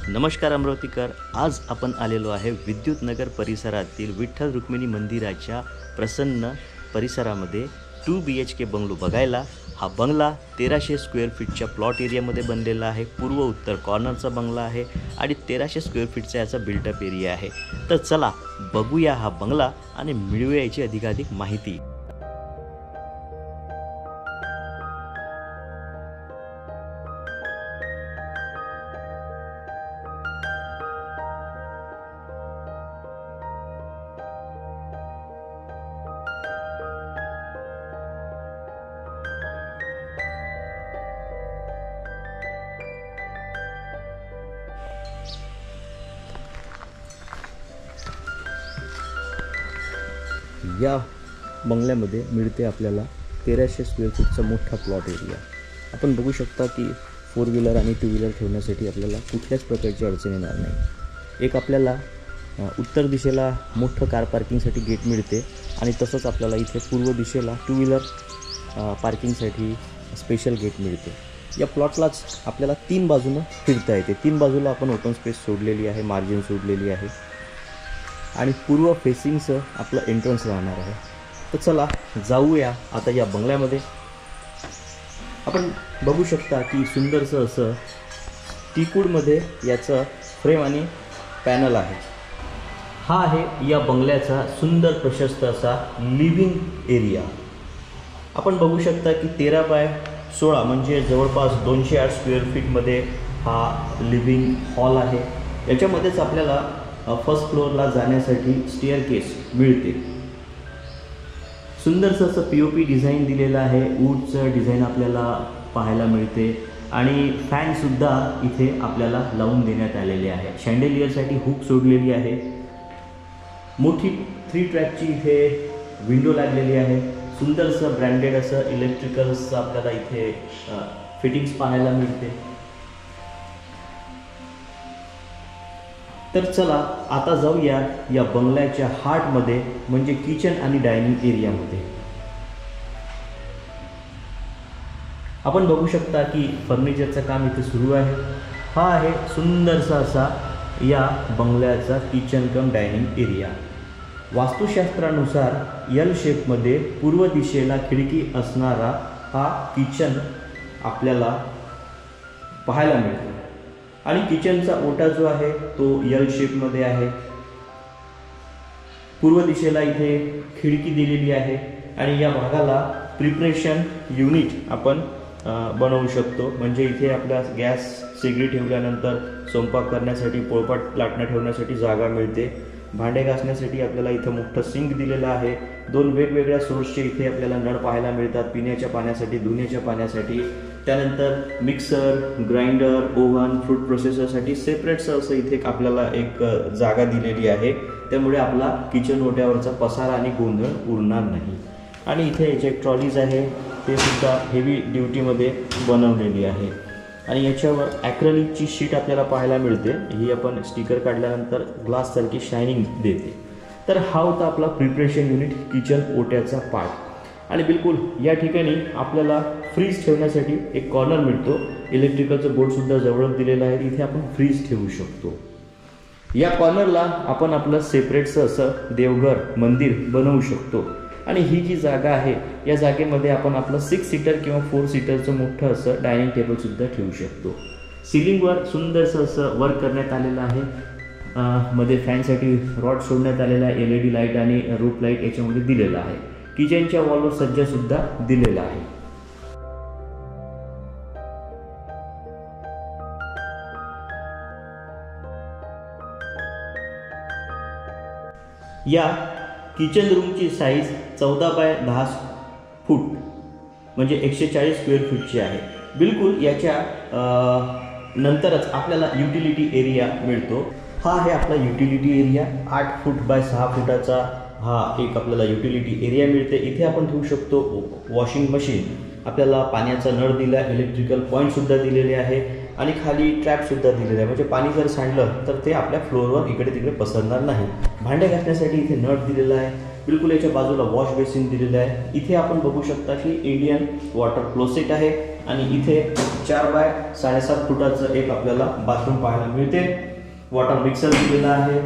नमस्कार अमरावतीकर, आज आपण आलेलो आहे विद्युत नगर परिसरातील विठ्ठल रुक्मिणी मंदिराच्या प्रसन्न परिसरामध्ये 2 BHK बंगलो बघायला। हा बंगला 1300 स्क्वेअर फीटच्या प्लॉट एरियामध्ये बनलेला आहे। पूर्व उत्तर कॉर्नरचा बंगला आहे आणि 1300 स्क्वेअर फीटचा याचा बिल्टअप एरिया आहे। तर चला बघूया हा बंगला आणि मिळवूया याची अधिकाधिक माहिती। या बंगल्यामध्ये मिळते आपल्याला 1300 स्क्वेअर फीटचा मोठा प्लॉट एरिया। आपण बघू शकता की 4 व्हीलर आणि 2 व्हीलर ठेवण्यासाठी आपल्याला कुठल्याच प्रकारची अडचण येणार नाही। एक आपल्याला उत्तर दिशेला मोठं कार पार्किंगसाठी गेट मिळते आणि तसंच आपल्याला इथे पूर्व दिशेला 2 व्हीलर पार्किंगसाठी स्पेशल गेट मिळते। या प्लॉटलाच आपल्याला 3 बाजूनं फिरता येते। 3 बाजूला आपण ओपन स्पेस सोडलेली आहे, मार्जिन सोडलेली आहे आणि पूर्व फेसिंगचं आपलं एंट्रन्स राहणार आहे। तर चला जाऊया आता या बंगल्यामध्ये। आपण बघू शकता की सुंदरसं असं टीकूडमध्ये याचं फ्रेम आणि पॅनल आहे। हा आहे या बंगल्याचा सुंदर प्रशस्त असा लिव्हिंग एरिया। आपण बघू शकता की 13 बाय 16 म्हणजे जवळपास 208 स्क्वेअर फीटमध्ये हा लिव्हिंग हॉल आहे। याच्यामध्येच आपल्याला फर्स्ट फ्लोअरला जाण्यासाठी स्टेअरकेस मिळते। सुंदरसं असं POP डिझाईन दिलेलं आहे। वूडचं डिझाईन आपल्याला पाहायला मिळते आणि फॅनसुद्धा इथे आपल्याला लावून देण्यात आलेले आहे। शँडेलियरसाठी हुक सोडलेली आहे। मोठी 3 ट्रॅकची इथे विंडो लागलेली आहे। सुंदरसं ब्रँडेड असं इलेक्ट्रिकल्सचं आपल्याला इथे फिटिंग्स पाहायला मिळते। तर चला आता जाऊया या बंगल्याच्या हार्टमध्ये म्हणजे किचन आणि डायनिंग एरियामध्ये। आपण बघू शकता की फर्निचरचं काम इथे सुरू आहे। हा आहे सुंदरसा असा या बंगल्याचा किचन कम डायनिंग एरिया। वास्तुशास्त्रानुसार L शेपमध्ये पूर्व दिशेला खिडकी असणारा हा किचन आपल्याला पाहायला मिळतो आणि किचनचा ओटा जो आहे तो L शेपमध्ये आहे। पूर्व दिशेला इथे खिडकी दिलेली आहे आणि या भागाला प्रिपरेशन युनिट आपण बनवू शकतो। म्हणजे इथे आपला गॅस शेगडी ठेवल्यानंतर स्वयंपाक करण्यासाठी पोळपाट लाटणं ठेवण्यासाठी जागा मिळते। भांडे घासण्यासाठी आपल्याला इथं मोठं सिंक दिलेलं आहे। 2 वेगवेगळ्या सोर्सचे इथे आपल्याला नळ पाहायला मिळतात, पिण्याच्या पाण्यासाठी, धुण्याच्या पाण्यासाठी। त्यानंतर मिक्सर, ग्राइंडर, ओव्हन, फ्रूट प्रोसेसरसाठी सेपरेटचं असं इथे आपल्याला एक जागा दिलेली आहे। त्यामुळे आपला किचन ओट्यावरचा पसारा आणि गोंधळ उरणार नाही। आणि इथे जे ट्रॉलीज आहे ते सुद्धा हेवी ड्युटीमध्ये बनवलेली आहे आणि याच्यावर ॲक्रेलिकची शीट आपल्याला पाहायला मिळते। ही आपण स्टिकर काढल्यानंतर ग्लाससारखी शायनिंग देते। तर हा होता आपला प्रिपरेशन युनिट किचन ओट्याचा पार्ट। आणि बिलकुल या ठिकाणी आपल्याला फ्रीज ठेवण्यासाठी एक कॉर्नर मिळतो। इलेक्ट्रिकलचं बोर्डसुद्धा जवळच दिलेलं आहे, इथे आपण फ्रीज ठेवू शकतो। या कॉर्नरला आपण आपलं सेपरेटचं असं देवघर मंदिर बनवू शकतो आणि ही जी जागा आहे या जागेमध्ये आपण आपलं 6 सीटर किंवा 4 सीटरचं मोठं असं डायनिंग टेबलसुद्धा ठेवू शकतो। सिलिंगवर सुंदरसं असं वर्क करण्यात आलेलं आहे। मध्ये फॅनसाठी रॉड सोडण्यात आलेला आहे। LED लाईट आणि रूफ लाईट याच्यामध्ये दिलेला आहे। किचनच्या वॉलवर सज्जासुद्धा दिलेला आहे। या किचन रूमची साईज 14 बाय 10 फूट म्हणजे 140 स्क्वेअर फीटची आहे। बिलकुल याच्या नंतरच आपल्याला युटिलिटी एरिया मिळतो। हा आहे आपला युटिलिटी एरिया। 8 फूट बाय 6 फुटाचा हा एक आपल्याला युटिलिटी एरिया मिळते। इथे आपण ठेवू शकतो वॉशिंग मशीन, आपल्याला पाण्याचा नळ दिला, इलेक्ट्रिकल पॉईंटसुद्धा दिलेले आहे आणि खाली ट्रॅपसुद्धा दिलेला आहे। म्हणजे पाणी जर सांडलं तर ते आपल्या फ्लोअरवर इकडे तिकडे पसरणार नाही। भांडे घासण्यासाठी इथे नळ दिलेला आहे। बिलकुल याच्या बाजूला वॉश बेसिन दिलेला आहे। इथे आपण बघू शकता की इंडियन वॉटर क्लोसेट आहे आणि इथे 4 बाय 7.5 फुटाचं एक आपल्याला बाथरूम पाहायला मिळते. वॉटर मिक्सर दिलेला आहे,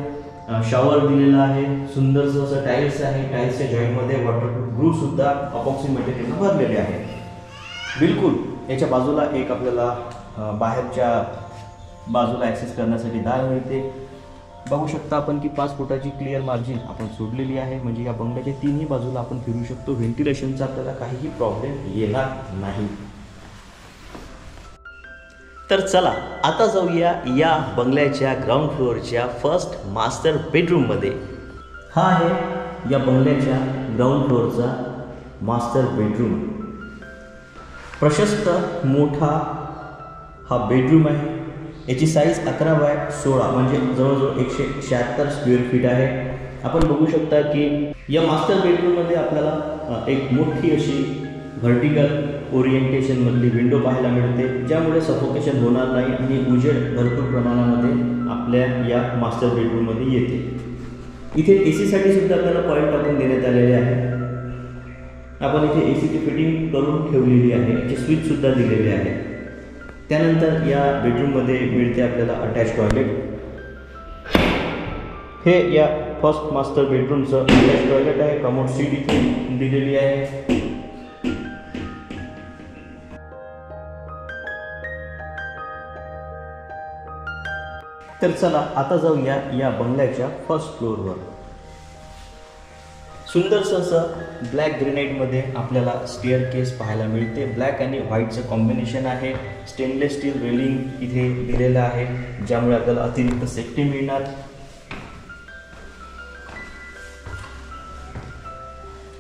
शॉवर दिलेला आहे, सुंदरसं असं टाईल्स आहे. टाईल्सच्या जॉईंटमध्ये वॉटरप्रूफ ग्रूव्ह सुद्धा अपॉक्सी मटेरियलने भरलेले आहे. बिलकुल याच्या बाजूला एक आपल्याला बाहेरच्या बाजूला ॲक्सेस करण्यासाठी दार मिळते. बघू शकता आपण की 5 फुटाची क्लिअर मार्जिन आपण सोडलेली आहे, म्हणजे या बंगल्याच्या तिन्ही बाजूला आपण फिरू शकतो. व्हेंटिलेशनचा आपल्याला काहीही प्रॉब्लेम येणार नाही. तर चला आता जाऊया या बंगल्याच्या ग्राउंड फ्लोअरच्या फर्स्ट मास्टर बेडरूममध्ये. हा आहे या बंगल्याच्या ग्राउंड फ्लोअरचा मास्टर बेडरूम. प्रशस्त मोठा हा बेडरूम आहे. याची साईज 11 बाय 16 म्हणजे जवळजवळ 176 स्क्वेअर फीट आहे. आपण बघू शकता की या मास्टर बेडरूममध्ये आपल्याला एक मोठी अशी व्हर्टिकल ओरिएंटेशनमधली विंडो पाहायला मिळते, ज्यामुळे सफोकेशन होणार नाही आणि उजेड भरपूर प्रमाणामध्ये आपल्या या मास्टर बेडरूममध्ये येते. इथे AC साठी सुद्धा आपल्याला पॉईंट टाकून देण्यात आलेले आहे. आपण इथे ACची फिटिंग करून ठेवलेली आहे, याचे स्विच सुद्धा दिलेले आहे. त्यानंतर या बेडरूममध्ये मिळते आपल्याला अटॅच टॉयलेट. हे या फर्स्ट मास्टर बेडरूमचं अटॅच टॉयलेट आहे. कमोड सीट इथे दिलेली आहे. तर चला आता जाऊया या बंगल्याच्या फर्स्ट फ्लोअरवर. सुंदरसं असं ब्लॅक ग्रेनाइटमध्ये आपल्याला स्टेअर केस पाहायला मिळते. ब्लॅक आणि व्हाईटचं कॉम्बिनेशन आहे. स्टेनलेस स्टील रेलिंग इथे दिलेलं आहे, ज्यामुळे आपल्याला अतिरिक्त सेफ्टी मिळणार.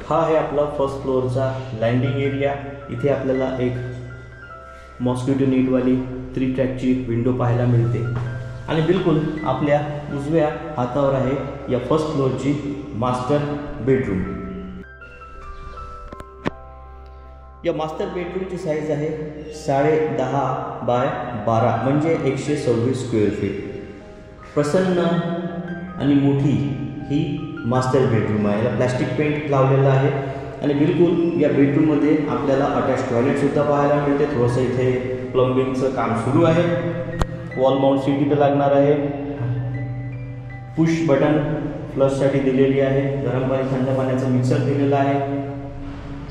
हा आहे आपला फर्स्ट फ्लोअरचा लँडिंग एरिया. इथे आपल्याला एक मॉस्किटो नेटवाली 3 ट्रॅकची विंडो पाहायला मिळते. आणि बिलकुल आपल्या उजव्या हातावर आहे या फर्स्ट फ्लोअरची मास्टर बेडरूम. या मास्टर बेडरूमची साईज आहे 10.5 बाय 12 म्हणजे 126 स्क्वेअर फीट. प्रसन्न आणि मोठी ही मास्टर बेडरूम आहे. याला प्लॅस्टिक पेंट लावलेला आहे. आणि बिलकुल या बेडरूममध्ये आपल्याला अटॅच टॉयलेटसुद्धा पाहायला मिळते. थोडंसं इथे प्लंबिंगचं काम सुरू आहे. वॉल माउंट सीट इथे लागणार आहे. पुश बटन फ्लशसाठी दिलेली आहे. गरम पाणी थंड पाण्याचं मिक्सर दिलेलं आहे.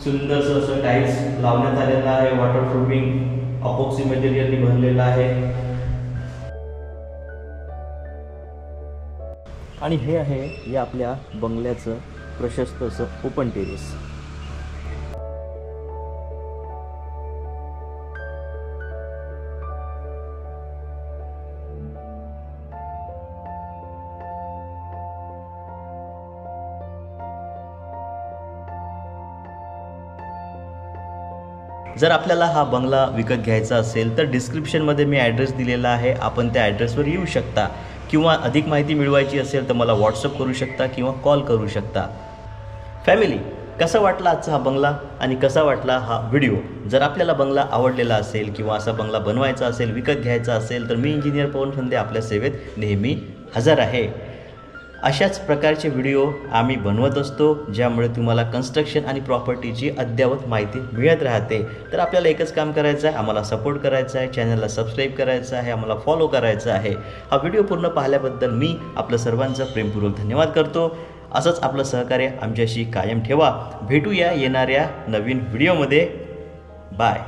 सुंदरसं असं टाईल्स लावण्यात आलेलं आहे. वॉटरप्रूफिंग अपॉक्सी मटेरियलने भरलेलं आहे. आणि हे आहे या आपल्या बंगल्याचं प्रशस्त असं ओपन टेरेस. जर आपल्याला हा बंगला विकत घ्यायचा असेल तर डिस्क्रिप्शनमध्ये मी ॲड्रेस दिलेला आहे. आपण त्या ॲड्रेसवर येऊ शकता, किंवा अधिक माहिती मिळवायची असेल तर मला व्हॉट्सअप करू शकता किंवा कॉल करू शकता. फॅमिली, कसा वाटला आजचा हा बंगला आणि कसा वाटला हा व्हिडिओ? जर आपल्याला बंगला आवडलेला असेल किंवा असा बंगला बनवायचा असेल, विकत घ्यायचा असेल, तर मी इंजिनियर पवन फंदे आपल्या सेवेत नेहमी हजर आहे. अशाच प्रकारचे व्हिडिओ आम्ही बनवत असतो, ज्यामुळे तुम्हाला कन्स्ट्रक्शन आणि प्रॉपर्टीची अद्ययावत माहिती मिळत राहते. तर आपल्याला एकच काम करायचं आहे, आम्हाला सपोर्ट करायचा आहे, चॅनलला सबस्क्राईब करायचं आहे, आम्हाला फॉलो करायचं आहे. हा व्हिडिओ पूर्ण पाहिल्याबद्दल मी आपलं सर्वांचं प्रेमपूर्वक धन्यवाद करतो. असंच आपलं सहकार्य आमच्याशी कायम ठेवा. भेटूया येणाऱ्या नवीन व्हिडिओमध्ये. बाय.